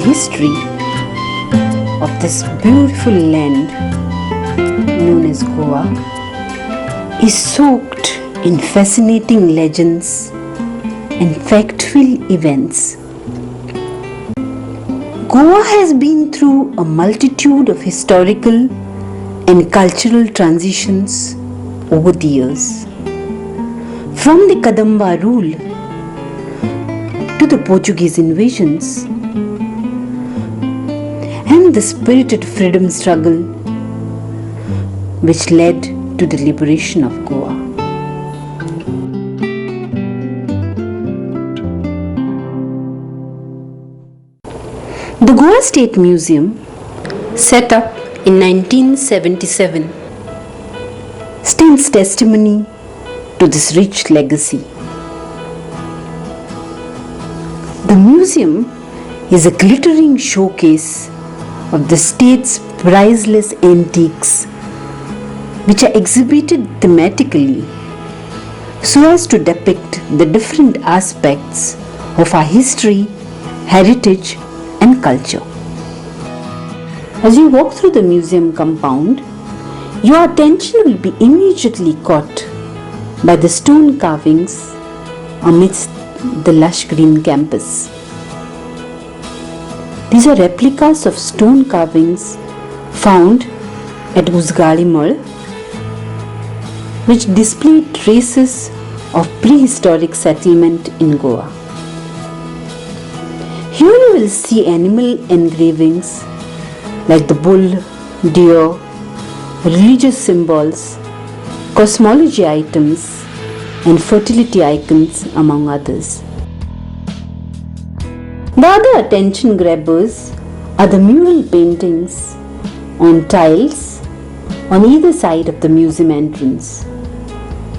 history of this beautiful land known as Goa is soaked in fascinating legends and fact-filled events. Goa has been through a multitude of historical and cultural transitions over the years. From the Kadamba rule to the Portuguese invasions and the spirited freedom struggle which led to the liberation of Goa. The Goa State Museum, set up in 1977, stands testimony to this rich legacy. The museum is a glittering showcase of the state's priceless antiques, which are exhibited thematically so as to depict the different aspects of our history, heritage, and culture. As you walk through the museum compound, your attention will be immediately caught by the stone carvings amidst the lush green campus. These are replicas of stone carvings found at Uzgalimal, which display traces of prehistoric settlement in Goa. Here you will see animal engravings like the bull, deer, religious symbols, cosmology items, and fertility icons, among others. The other attention grabbers are the mural paintings on tiles on either side of the museum entrance.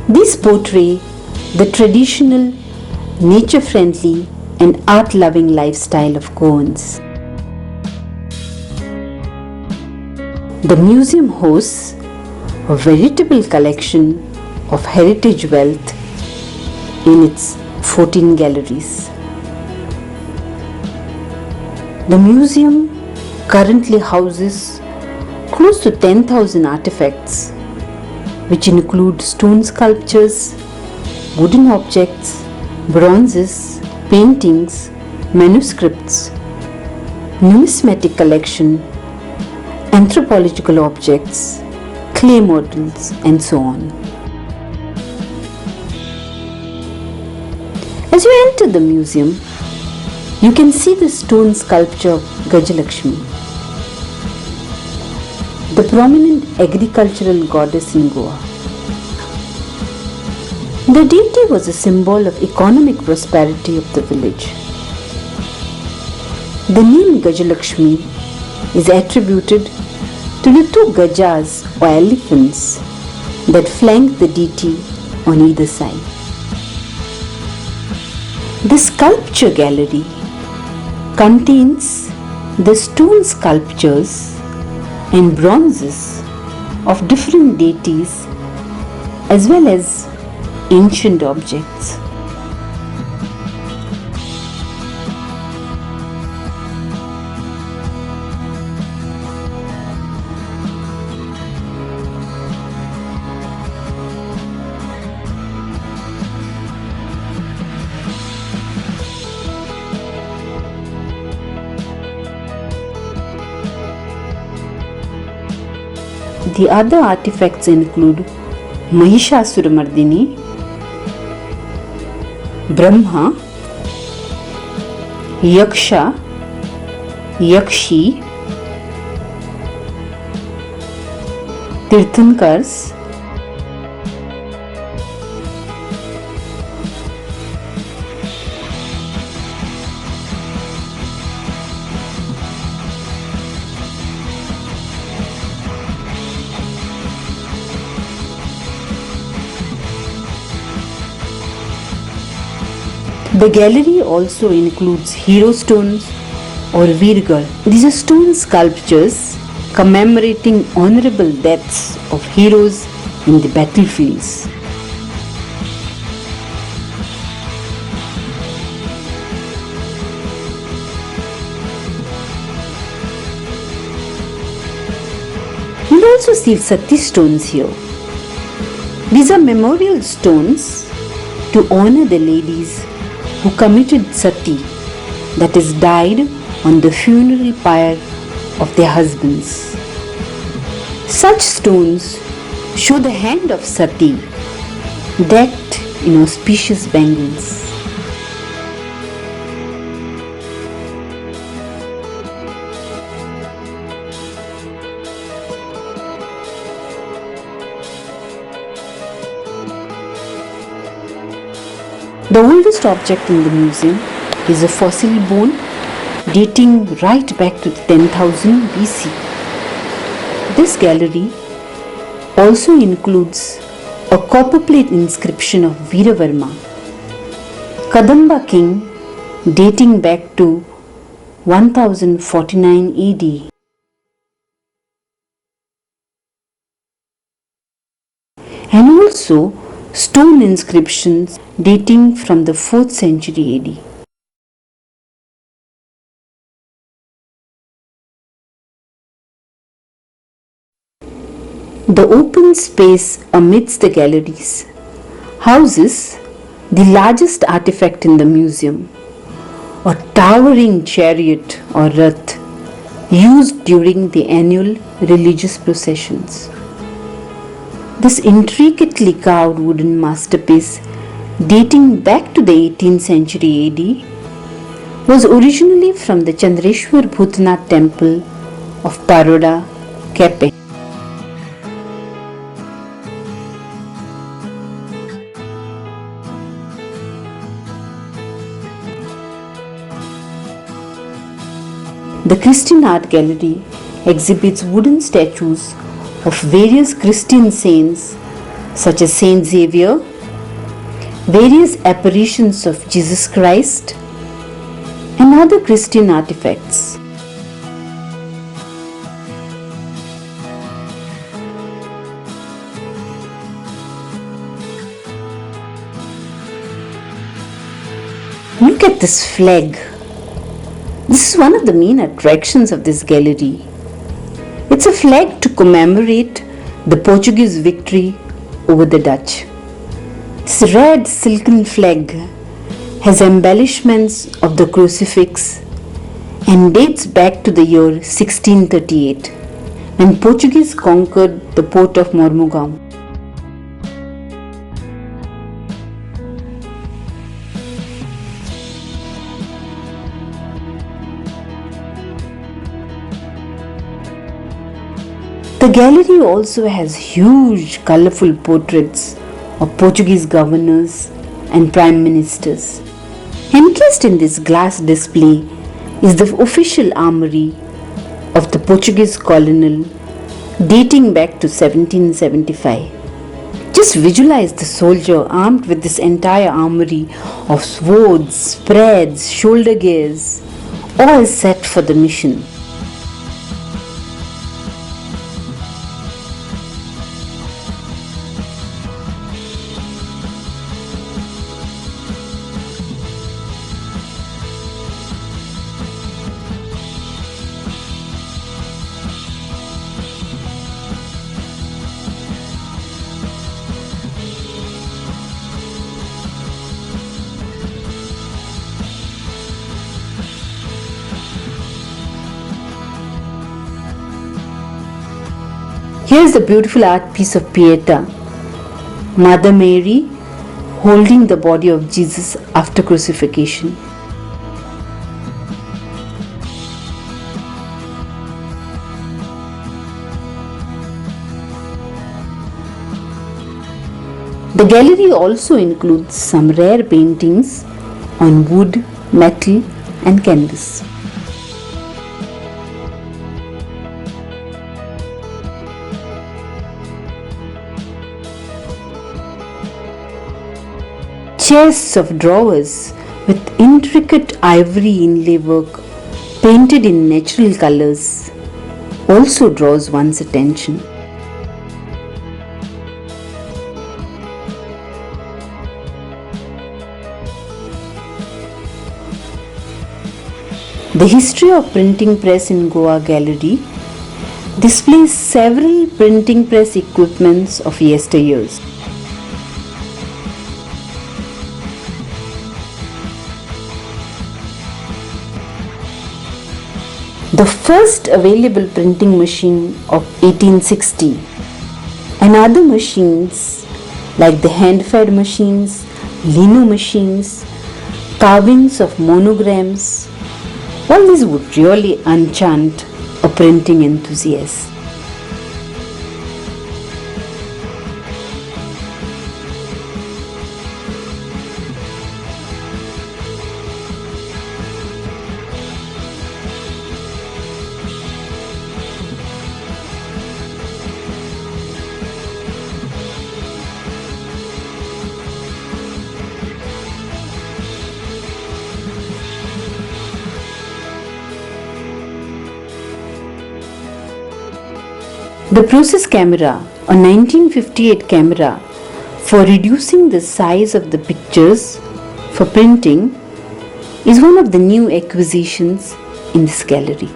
These portray the traditional, nature-friendly, and art-loving lifestyle of Goans. The museum hosts a veritable collection of heritage wealth in its 14 galleries. The museum currently houses close to 10,000 artifacts, which include stone sculptures, wooden objects, bronzes, paintings, manuscripts, numismatic collection, anthropological objects, clay models, and so on. As you enter the museum, you can see the stone sculpture of Gajalakshmi, the prominent agricultural goddess in Goa. The deity was a symbol of economic prosperity of the village. The name Gajalakshmi is attributed to the two gajas or elephants that flank the deity on either side. The sculpture gallery contains the stone sculptures and bronzes of different deities as well as ancient objects. The other artifacts include Mahishasuramardini, Brahma, Yaksha, Yakshi, Tirthankars, The gallery also includes hero stones or Virgal. These are stone sculptures commemorating honorable deaths of heroes in the battlefields. also see Sati stones here. These are memorial stones to honor the ladies who committed Sati, that is, died on the funeral pyre of their husbands. Such stones show the hand of Sati decked in auspicious bangles. The oldest object in the museum is a fossil bone dating right back to 10,000 BC. This gallery also includes a copperplate inscription of Veeravarma, Kadamba king, dating back to 1049 AD. And also stone inscriptions dating from the 4th century AD. The open space amidst the galleries houses the largest artifact in the museum, a towering chariot or rath used during the annual religious processions. This intricately carved wooden masterpiece dating back to the 18th century AD was originally from the Chandreshwar Bhutanath temple of Paroda, Kepe. The Christian Art Gallery exhibits wooden statues of various Christian saints such as Saint Xavier, various apparitions of Jesus Christ, and other Christian artifacts. Look at this flag. This is one of the main attractions of this gallery. It's a flag to commemorate the Portuguese victory over the Dutch. This red silken flag has embellishments of the crucifix and dates back to the year 1638 when Portuguese conquered the port of Mormugao. The gallery also has huge colorful portraits of Portuguese governors and prime ministers. Encased in this glass display is the official armory of the Portuguese colonial dating back to 1775. Just visualize the soldier armed with this entire armory of swords, spreads, shoulder gears, all set for the mission. Here is the beautiful art piece of Pieta, Mother Mary holding the body of Jesus after crucifixion. The gallery also includes some rare paintings on wood, metal and canvas. Chests of drawers with intricate ivory inlay work painted in natural colors also draws one's attention. The history of printing press in Goa gallery displays several printing press equipments of yesteryears. The first available printing machine of 1860 and other machines like the hand-fed machines, lino machines, carvings of monograms, all these would really enchant a printing enthusiast. The process camera, a 1958 camera for reducing the size of the pictures for printing, is one of the new acquisitions in this gallery.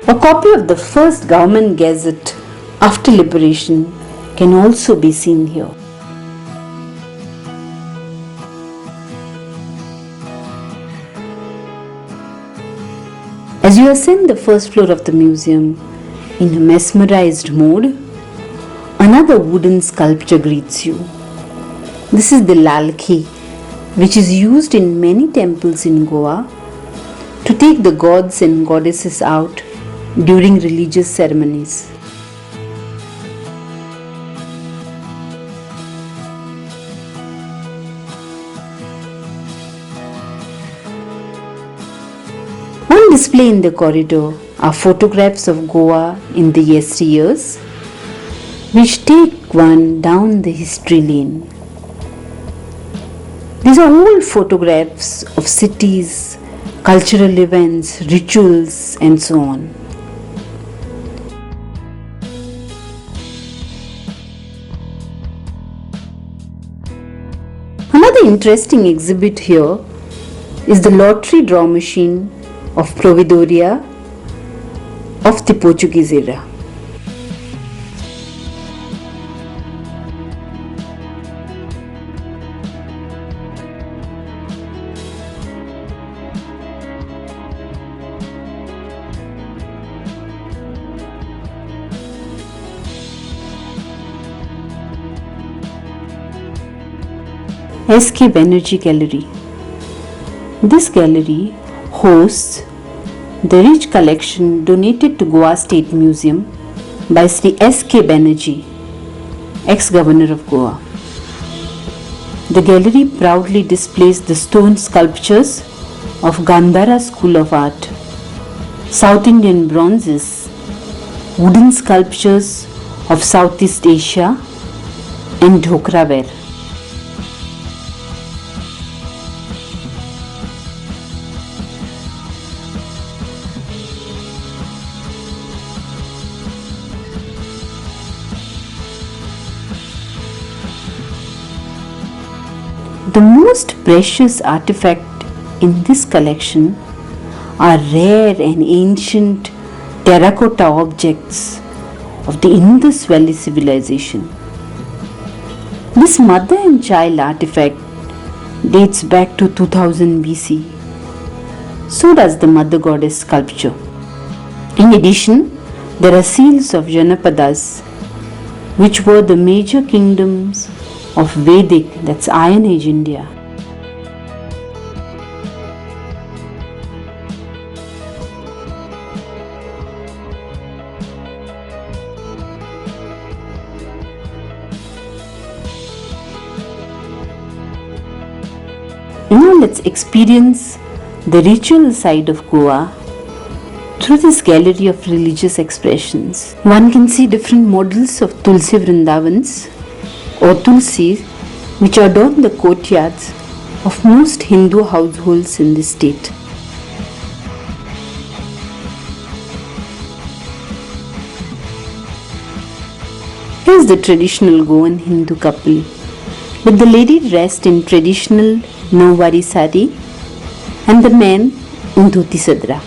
A copy of the first government gazette after liberation can also be seen here. As you ascend the first floor of the museum in a mesmerized mode, another wooden sculpture greets you. This is the lalki, which is used in many temples in Goa to take the gods and goddesses out during religious ceremonies. One display in the corridor are photographs of Goa in the yesteryears, which take one down the history lane. These are old photographs of cities, cultural events, rituals, and so on. Another interesting exhibit here is the lottery draw machine of Providoria of the Portuguese era. S.K. Banerjee Gallery. This gallery hosts the rich collection donated to Goa State Museum by Sri S.K. Banerjee, ex-governor of Goa. The gallery proudly displays the stone sculptures of Gandhara School of Art, South Indian bronzes, wooden sculptures of Southeast Asia, and dhokra ware. The most precious artifact in this collection are rare and ancient terracotta objects of the Indus Valley civilization. This mother and child artifact dates back to 2000 BC. So does the mother goddess sculpture. In addition, there are seals of Janapadas, which were the major kingdoms of Vedic, that's Iron Age India. let's experience the ritual side of Goa through this gallery of religious expressions. One can see different models of Tulsi Vrindavans or Tulsi which adorn the courtyards of most Hindu households in the state. Here's the traditional Goan Hindu couple with the lady dressed in traditional Nawari sari and the man in dhoti sadra.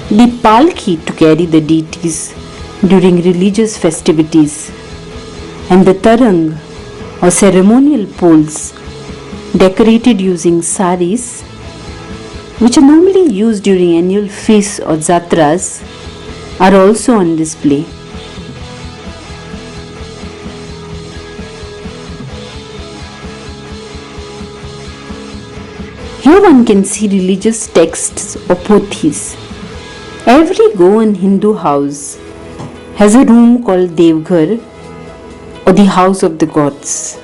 The palki to carry the deities during religious festivities and the tarang or ceremonial poles decorated using saris, which are normally used during annual feasts or jatras, are also on display. Here one can see religious texts or pothis. Every Goan Hindu house has a room called Devghar or the house of the gods.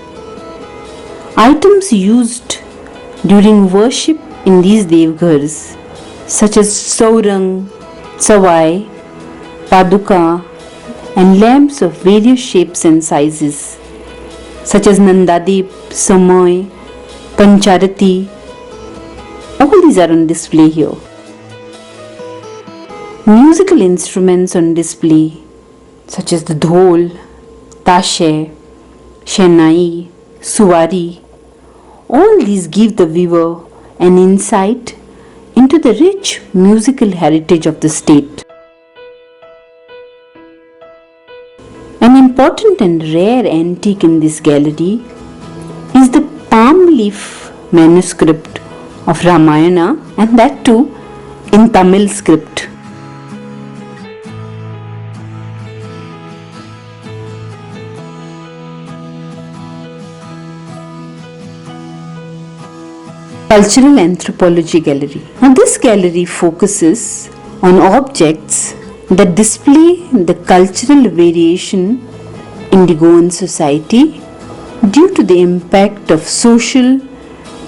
Items used during worship in these Devghars such as Saurang, Sawai, Paduka and lamps of various shapes and sizes such as Nandadip, Samay, Pancharati, all these are on display here. Musical instruments on display such as the dhol, tashe, shenai, suwari, all these give the viewer an insight into the rich musical heritage of the state. An important and rare antique in this gallery is the palm leaf manuscript of Ramayana, and that too in Tamil script. Cultural Anthropology Gallery. Now this gallery focuses on objects that display the cultural variation in the Goan society due to the impact of social,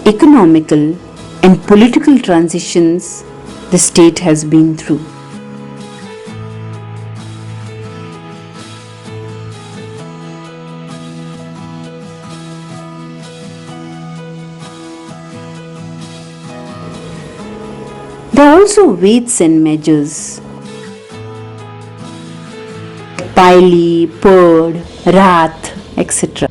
economical and political transitions the state has been through. There are also weights and measures. Paili, Purd, Rath, etc.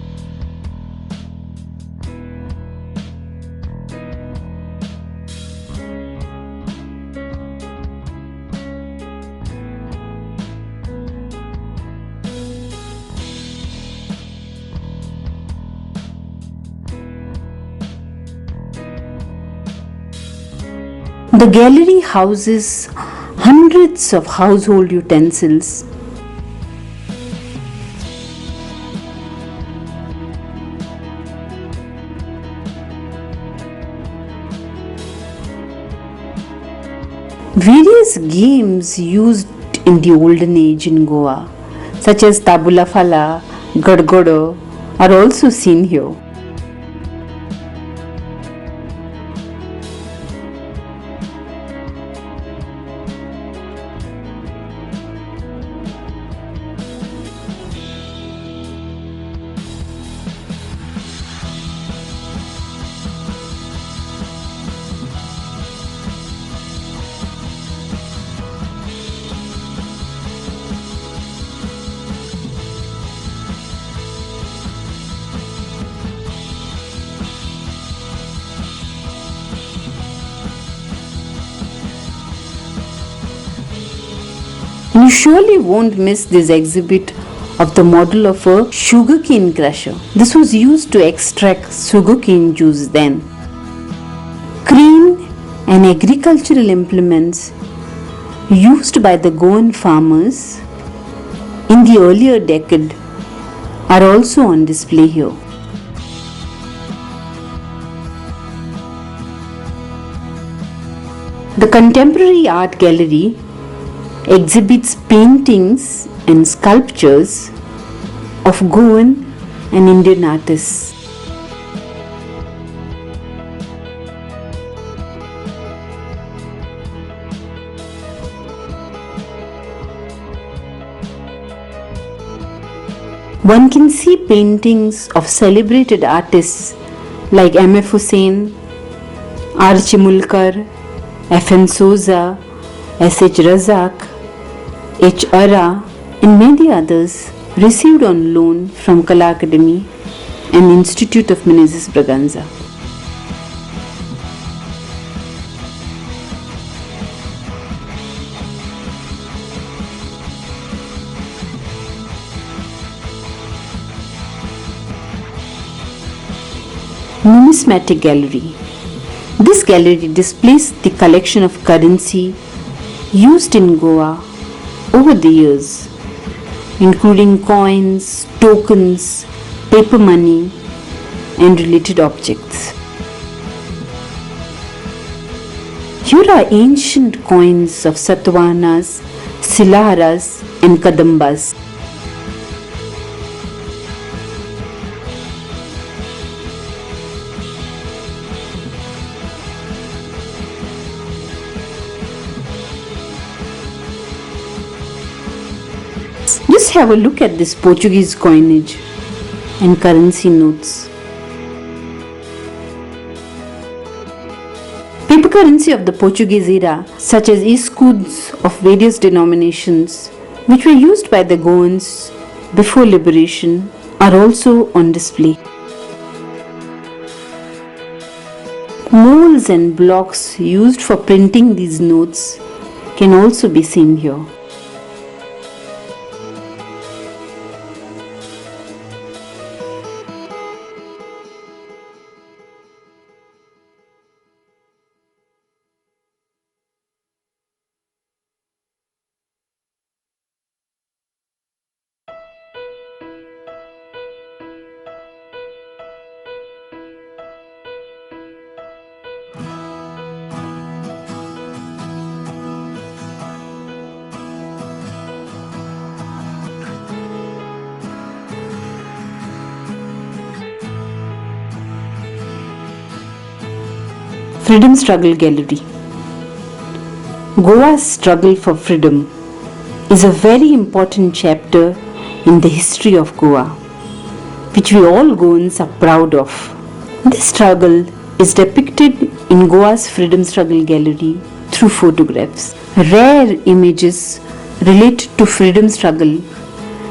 The gallery houses hundreds of household utensils, various games used in the olden age in Goa, such as tabula fala, gadgodo, are also seen here. You surely won't miss this exhibit of the model of a sugarcane crusher. This was used to extract sugarcane juice then. Crane and agricultural implements used by the Goan farmers in the earlier decade are also on display here. The Contemporary Art Gallery exhibits paintings and sculptures of Goan and Indian artists. One can see paintings of celebrated artists like M.F. Hussain, R. Chimulkar, F.N. Souza, S.H. Razak, H. Ara, and many others received on loan from Kala Academy and Institute of Menezes Braganza. Numismatic Gallery. This gallery displays the collection of currency used in Goa over the years, including coins, tokens, paper money, and related objects. Here are ancient coins of Satavahanas, Silaharas, and Kadambas. Just have a look at this Portuguese coinage and currency notes. Paper currency of the Portuguese era, such as escudos of various denominations, which were used by the Goans before liberation, are also on display. Molds and blocks used for printing these notes can also be seen here. Freedom Struggle Gallery. Goa's struggle for freedom is a very important chapter in the history of Goa, which we all Goans are proud of. This struggle is depicted in Goa's Freedom Struggle Gallery through photographs. Rare images related to freedom struggle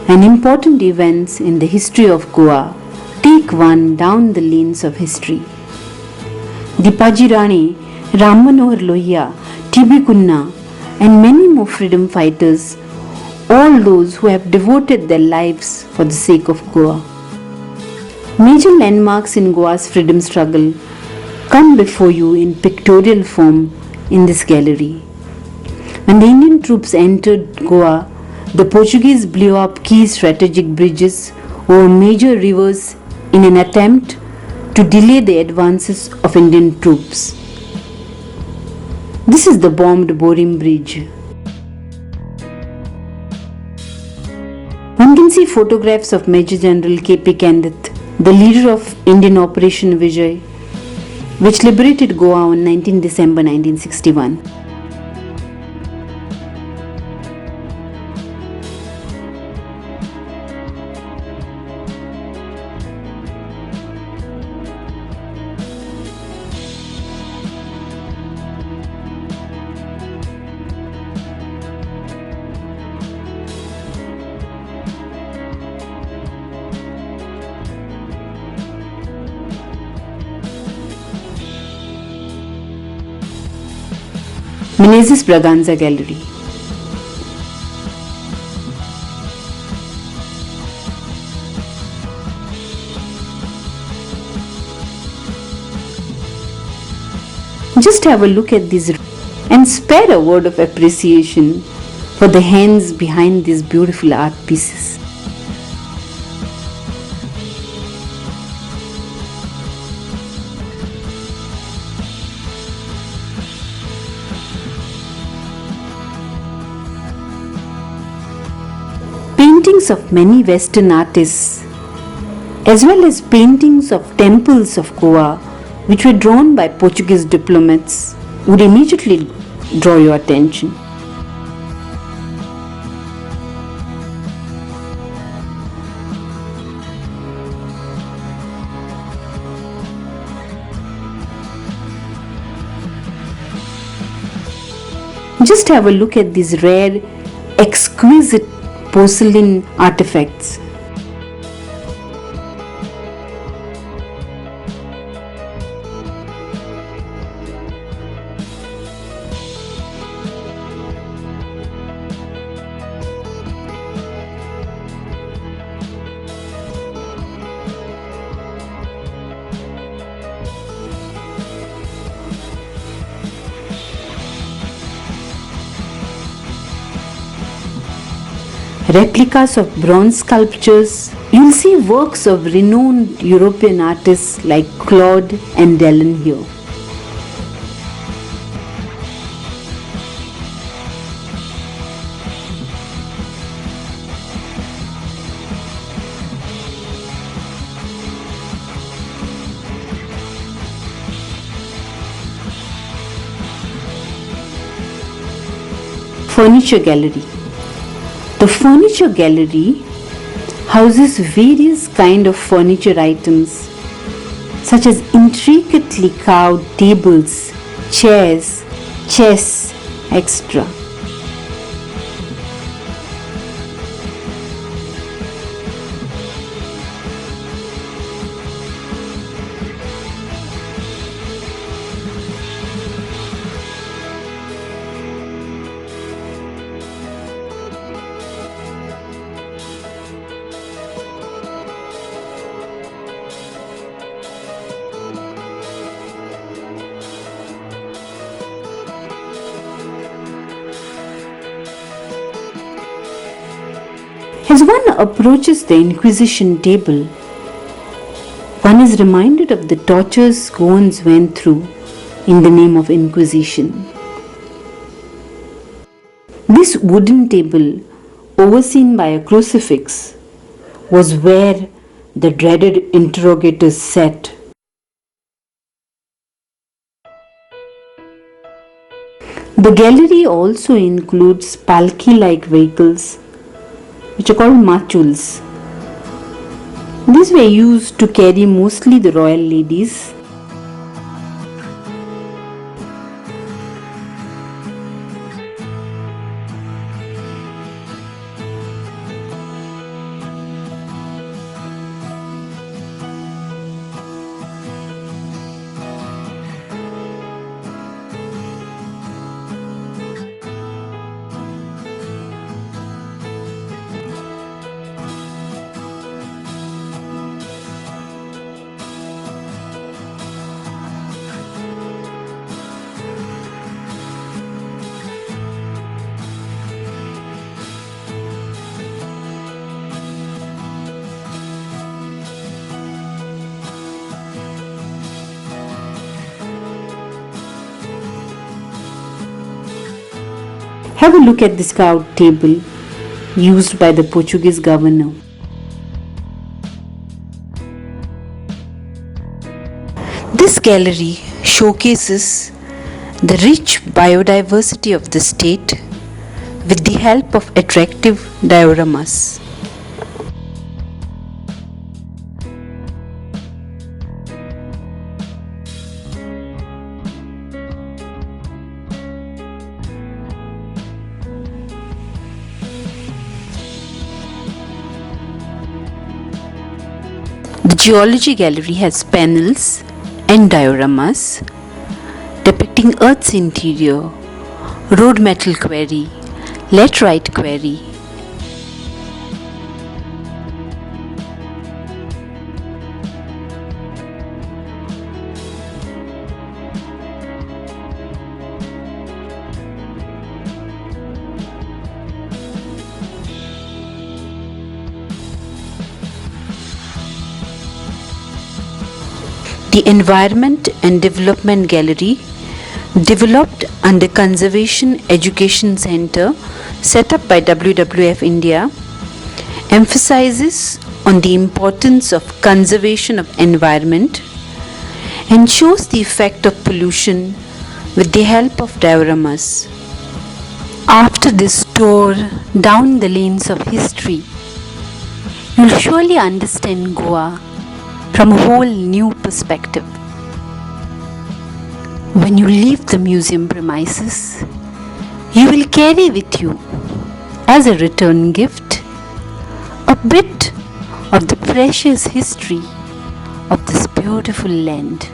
and important events in the history of Goa take one down the lanes of history. Dipaji Rani, Ram Manohar Lohia, T.B. Kunna, and many more freedom fighters, all those who have devoted their lives for the sake of Goa. Major landmarks in Goa's freedom struggle come before you in pictorial form in this gallery. When the Indian troops entered Goa, the Portuguese blew up key strategic bridges over major rivers in an attempt to delay the advances of Indian troops. This is the bombed Borim Bridge. One can see photographs of Major General K.P. Kandit, the leader of Indian Operation Vijay, which liberated Goa on 19 December 1961. Menezes Braganza Gallery. Just have a look at these and spare a word of appreciation for the hands behind these beautiful art pieces. paintings of many Western artists, as well as paintings of temples of Goa, which were drawn by Portuguese diplomats, would immediately draw your attention. Just have a look at these rare, exquisite porcelain artifacts. Replicas of bronze sculptures. You'll see works of renowned European artists like Claude and Delaunay here. Furniture Gallery. The Furniture Gallery houses various kinds of furniture items such as intricately carved tables, chairs, chests, etc. As one approaches the Inquisition table, one is reminded of the tortures Goans went through in the name of Inquisition. This wooden table, overseen by a crucifix, was where the dreaded interrogators sat. The gallery also includes palki-like vehicles, which are called machuls. These were used to carry mostly the royal ladies. Have a look at this carved table used by the Portuguese governor. This gallery showcases the rich biodiversity of the state with the help of attractive dioramas. The Geology Gallery has panels and dioramas depicting Earth's interior, road metal quarry, laterite quarry, the Environment and Development Gallery, developed under Conservation Education Center set up by WWF India, emphasizes on the importance of conservation of environment and shows the effect of pollution with the help of dioramas. After this tour down the lanes of history, you'll surely understand Goa from a whole new perspective. When you leave the museum premises, you will carry with you as a return gift a bit of the precious history of this beautiful land.